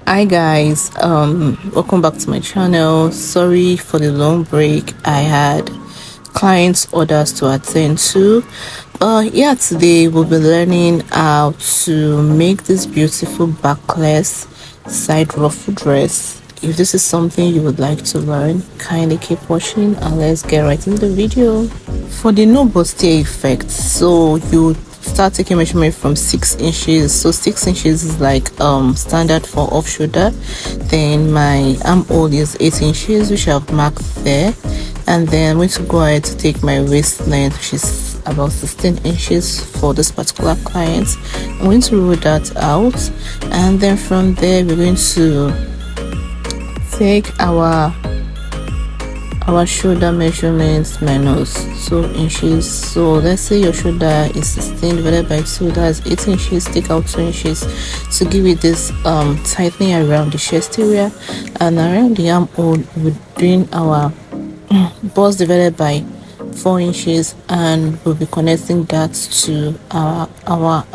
Hi guys, welcome back to my channel. Sorry for the long break. I had clients orders to attend to, but yeah, today we'll be learning how to make this beautiful backless side ruffle dress. If this is something you would like to learn, kindly keep watching and let's get right into the video. For the no bustier effect, so you start taking measurement from 6 inches. So 6 inches is like standard for off shoulder. Then my armhole is 8 inches, which I've marked there. And then I'm going to go ahead to take my waist length, which is about 16 inches for this particular client. I'm going to roll that out, and then from there we're going to take our shoulder measurements minus 2 inches. So let's say your shoulder is 16 divided by 2, that's 8 inches. Take out 2 inches to give it this tightening around the chest area, and around the armhole we're doing our bust divided by 4 inches, and we'll be connecting that to our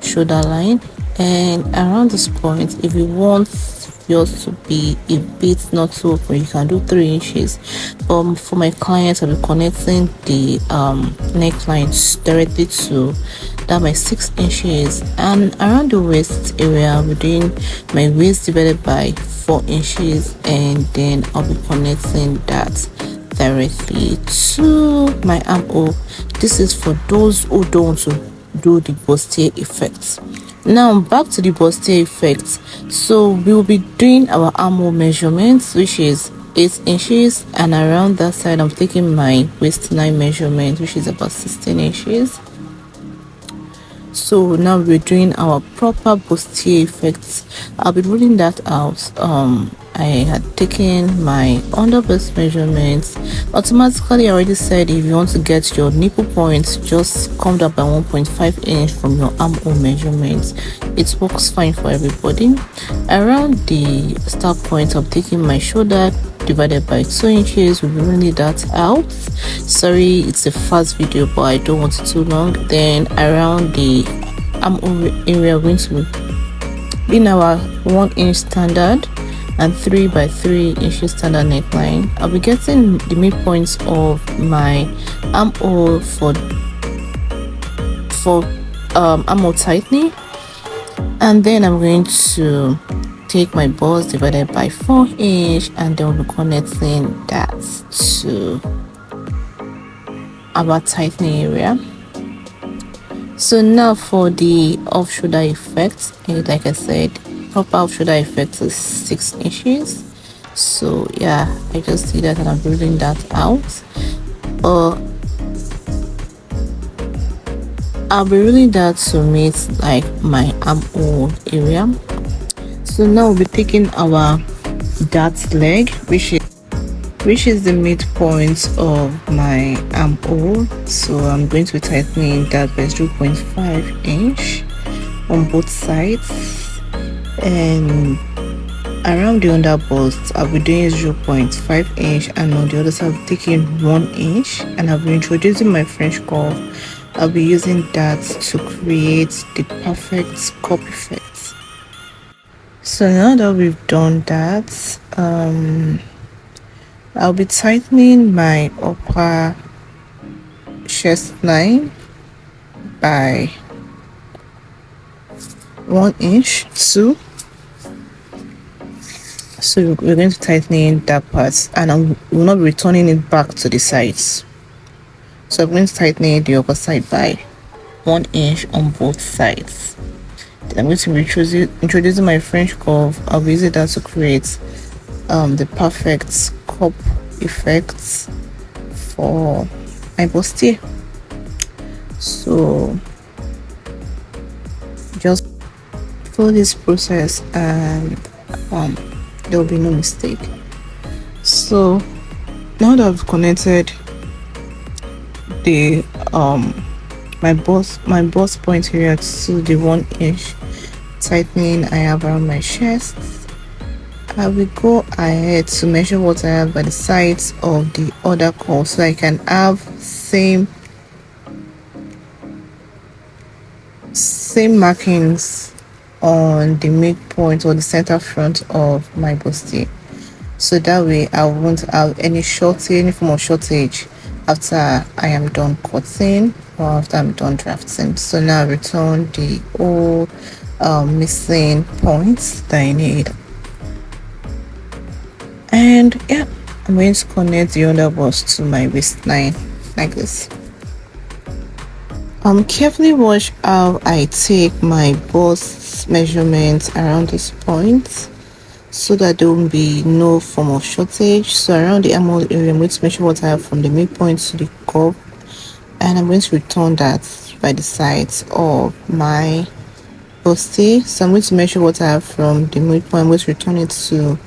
shoulder line. And around this point, if you want yours to be a bit not so open, you can do 3 inches. For my clients, I'll be connecting the neckline directly to that by 6 inches, and around the waist area we're doing my waist divided by 4 inches, and then I'll be connecting that directly to my armhole. This is for those who don't want to do the bustier effect. Now back to the bustier effect. So we will be doing our armhole measurements, which is 8 inches, and around that side I'm taking my waistline measurement, which is about 16 inches. So now we're doing our proper bustier effects. I'll be rolling that out. I had taken my under bust measurements. Automatically I already said if you want to get your nipple points, just come down by 1.5 inch from your armhole measurements. It works fine for everybody. Around the start point, I'm taking my shoulder divided by 2 inches. We'll be rolling that out. Sorry, it's a fast video, but I don't want it too long. Then around the armhole area, we're going to be in our 1 inch standard and 3 by 3 inches standard neckline. I'll be getting the midpoints of my armhole for armhole tightening, and then I'm going to take my bust divided by 4 inch, and then we'll be connecting that to our tightening area. So now for the off shoulder effect, like I said, proper off shoulder effect is 6 inches. So yeah, I just did that and I'm rolling that out. I'll be rolling that to meet like my armhole area. So now we'll be taking our dart leg, which is the midpoint of my armhole. So I'm going to be tightening that by 0.5 inch on both sides, and around the under bust I'll be doing 0.5 inch, and on the other side I'll be taking 1 inch, and I'll be introducing my French curve. I'll be using that to create the perfect cup effect. So now that we've done that, I'll be tightening my upper chest line by 1 inch too. So we're going to tighten that part, and I will not be returning it back to the sides. So I'm going to tighten the upper side by 1 inch on both sides. Then I'm going to be introducing my French curve. I'll be using that to create the perfect cup effects for my bustier. So just follow this process and there will be no mistake. So now that I've connected the my bust point area to the 1 inch tightening I have around my chest, I will go ahead to measure what I have by the sides of the other curve, so I can have same markings on the midpoint or the center front of my bustier, so that way I won't have any form of shortage after I am done cutting or after I'm done drafting. So now return the all missing points that I need, and yeah, I'm going to connect the other bust to my waistline like this. Carefully watch how I take my bust measurements around this point so that there will be no form of shortage. So around the armhole area, I'm going to measure what I have from the midpoint to the curve, and I'm going to return that by the sides of my bustier. So I'm going to measure what I have from the midpoint. I'm going to return it to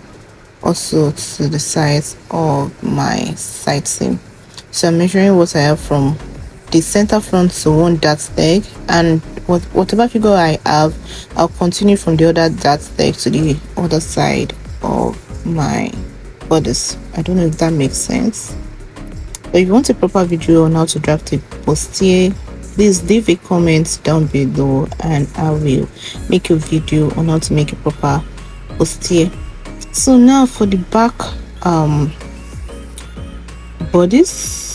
also to the sides of my side seam. So I'm measuring what I have from the center front to one dart leg, and whatever figure I have, I'll continue from the other dart leg to the other side of my bodice. I don't know if that makes sense, but if you want a proper video on how to draft a bustier, please leave a comment down below and I will make a video on how to make a proper bustier. So now for the back bodice,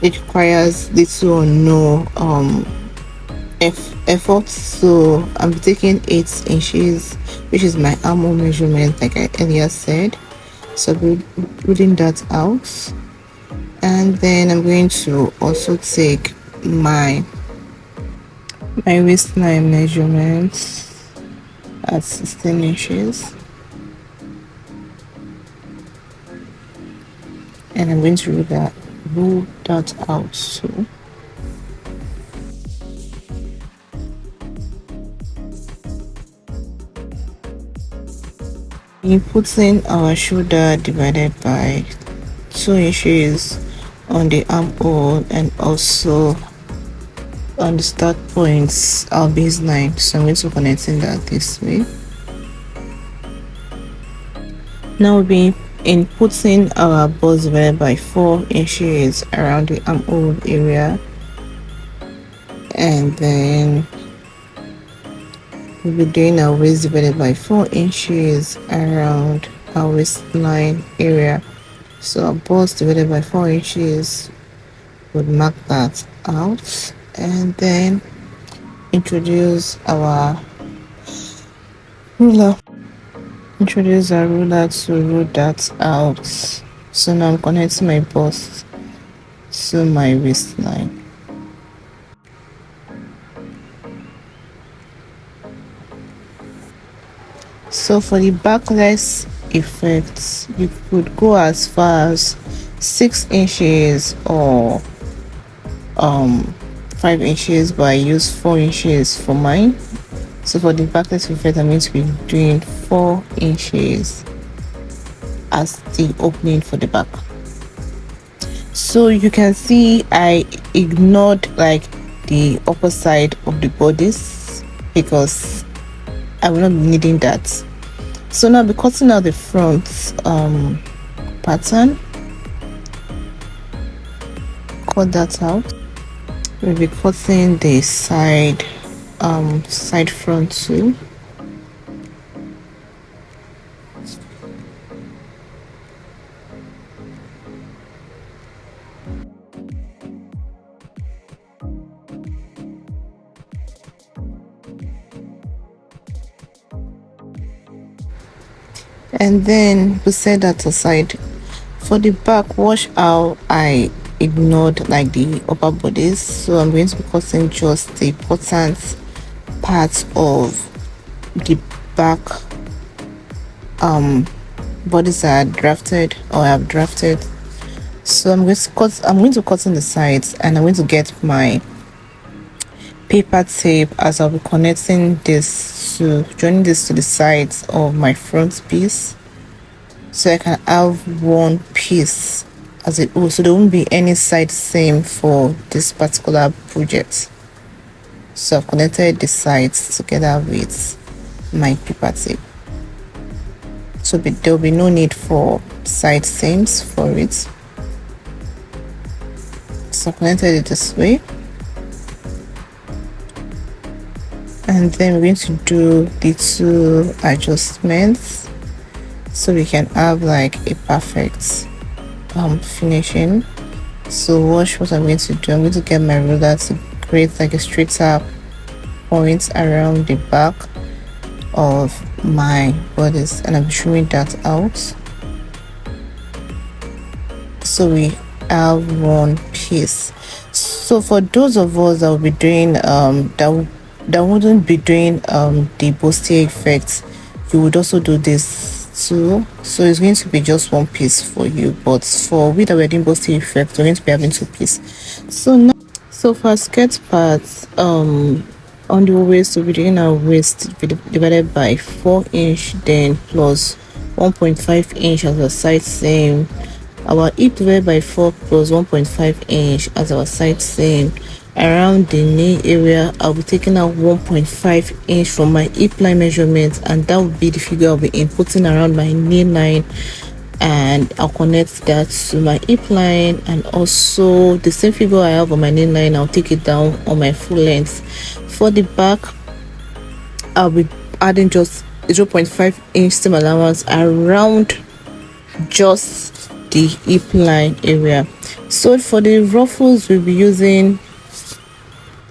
it requires little or no effort, so I'm taking 8 inches, which is my armhole measurement like I earlier said. So we're reading that out, and then I'm going to also take my waistline measurements at 16 inches, and I'm going to rule that out. So in putting our shoulder divided by 2 inches on the armhole and also on the start points, our baseline, so I'm going to connecting that this way. Now we'll be inputting our bust divided by 4 inches around the armhole area, and then we'll be doing our waist divided by 4 inches around our waistline area. So our bust divided by 4 inches would mark that out, and then introduce our ruler. Introduce our ruler to rule that out. So now I'm connecting my bust to my waistline. So for the backless effect, you could go as far as 6 inches or 5 inches, but I use 4 inches for mine. So for the backless effect, I'm going to be doing 4 inches as the opening for the back. So you can see I ignored like the upper side of the bodice because I will not be needing that. So now I'll be cutting out the front pattern. Cut that out. We'll be cutting the side front too. And then we set that aside. For the back, watch how I ignored like the upper bodice, so I'm going to be cutting just the important part of the back bodies are drafted or I have drafted. So I'm going to cut in the sides, and I'm going to get my paper tape as I'll be connecting joining this to the sides of my front piece, so I can have one piece as it will, so there won't be any side seam for this particular project. So I've connected the sides together with my paper tape, so there will be no need for side seams for it. So I've connected it this way, and then we're going to do the two adjustments so we can have like a perfect finishing. So watch what I'm going to do. I'm going to get my ruler to create like a straighter point around the back of my bodice, and I'm trimming that out so we have one piece. So for those of us that will be doing that wouldn't be doing the bustier effect, you would also do this too. So it's going to be just one piece for you, but for we that we're doing bustier effect, we're going to be having two pieces. So now, so for skirt parts, on the waist, we'll be doing our waist divided by 4-inch, then plus 1.5-inch as a side seam. Our hip divided by 4 plus 1.5-inch as our side seam. Around the knee area, I'll be taking out 1.5-inch from my hip line measurement, and that will be the figure I'll be inputting around my knee line, and I'll connect that to my hip line, and also the same figure I have on my knee line, I'll take it down on my full length. For the back, I'll be adding just 0.5-inch seam allowance around just the hip line area. So for the ruffles, we'll be using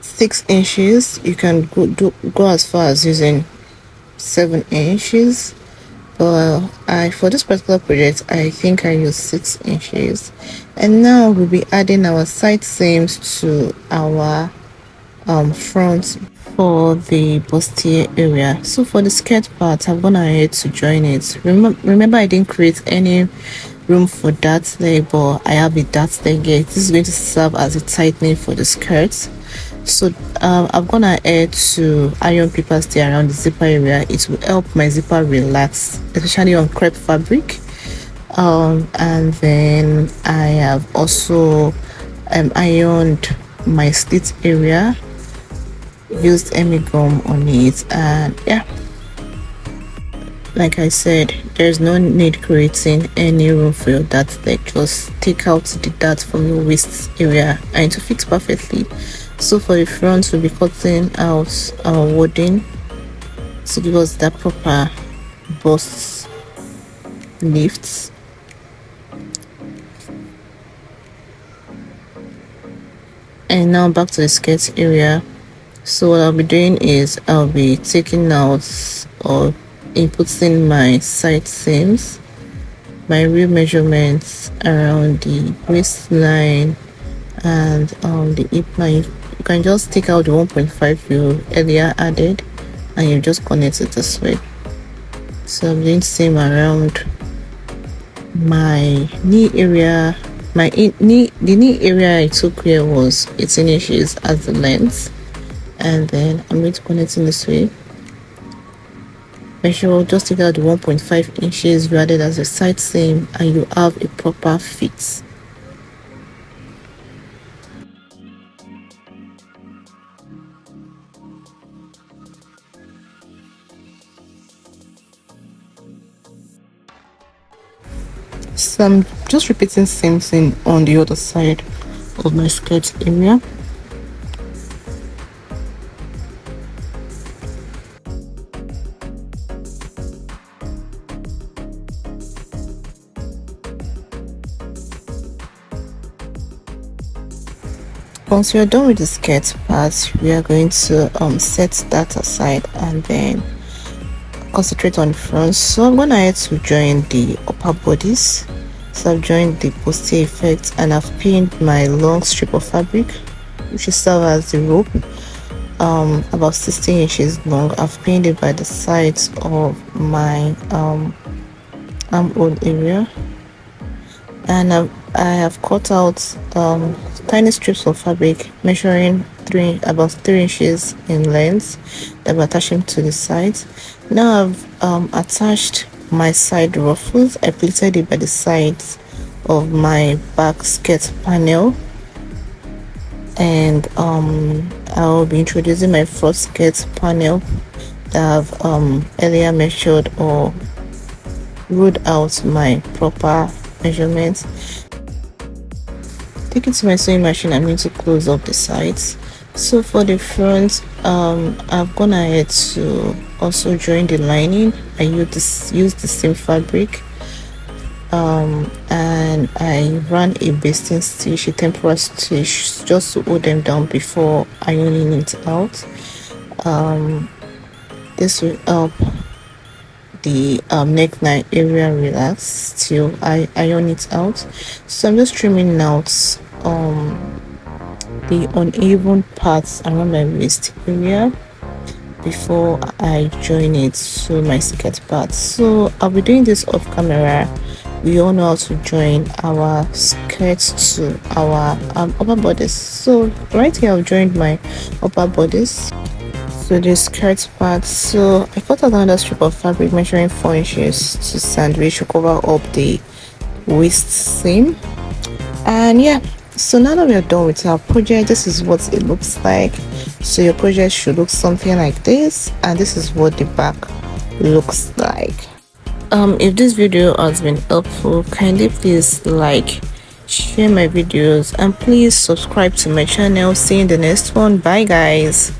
6 inches. You can go as far as using 7 inches, but for this particular project, I think I use 6 inches. And now we'll be adding our side seams to our front for the bustier area. So for the skirt part, I've gone ahead to join it. Remember I didn't create any room for dart leg, but I have a dart leg here. This is going to serve as a tightening for the skirt. So I've gone ahead to iron paper stay around the zipper area. It will help my zipper relax, especially on crepe fabric. And then I have also ironed my slit area, used Emi gum on it, and yeah, like I said, there's no need creating any room for your dart leg. Just take out the dart from your waist area and it will fit perfectly. So for the front, we'll be cutting out our wording to give us that proper bust lifts. And now back to the skirt area. So what I'll be doing is I'll be taking out or inputting my side seams, my real measurements around the waistline and the hip line. You can just take out the 1.5 you earlier added and you just connect it this way. So I'm doing the same around my knee area. The knee area I took here was 18 inches as the length, and then I'm going to connect in this way. Make sure just take out the 1.5 inches you added as a side seam and you have a proper fit. So I'm just repeating the same thing on the other side of my skirt area. Once you're done with the skirt part, we are going to set that aside and then concentrate on the front. So I'm going to have to join the upper bodice. So I've joined the bustier effect and I've pinned my long strip of fabric, which will serve as the rope, about 16 inches long. I've pinned it by the sides of my armhole area, and I have cut out tiny strips of fabric measuring about 3 inches in length that I'm attaching to the sides. Now I've attached my side ruffles. I pleated it by the sides of my back skirt panel, and I'll be introducing my front skirt panel that I've earlier measured or ruled out my proper measurements. Take it to my sewing machine. I'm going to close up the sides So for the front, I've gone ahead to also join the lining. I use the same fabric, and I ran a basting stitch, a temporary stitch, just to hold them down before ironing it out. This will help the neckline area relax till I iron it out. So I'm just trimming out the uneven parts around my waist area before I join it to my skirt part. So I'll be doing this off camera. We all know how to join our skirts to our upper bodice. So right here I've joined my upper bodice to the skirt part. So I cut out another strip of fabric measuring 4 inches to sandwich to cover up the waist seam. And yeah, so now that we are done with our project, this is what it looks like. So your project should look something like this, and this is what the back looks like. If this video has been helpful, kindly please like, share my videos, and please subscribe to my channel. See you in the next one. Bye guys.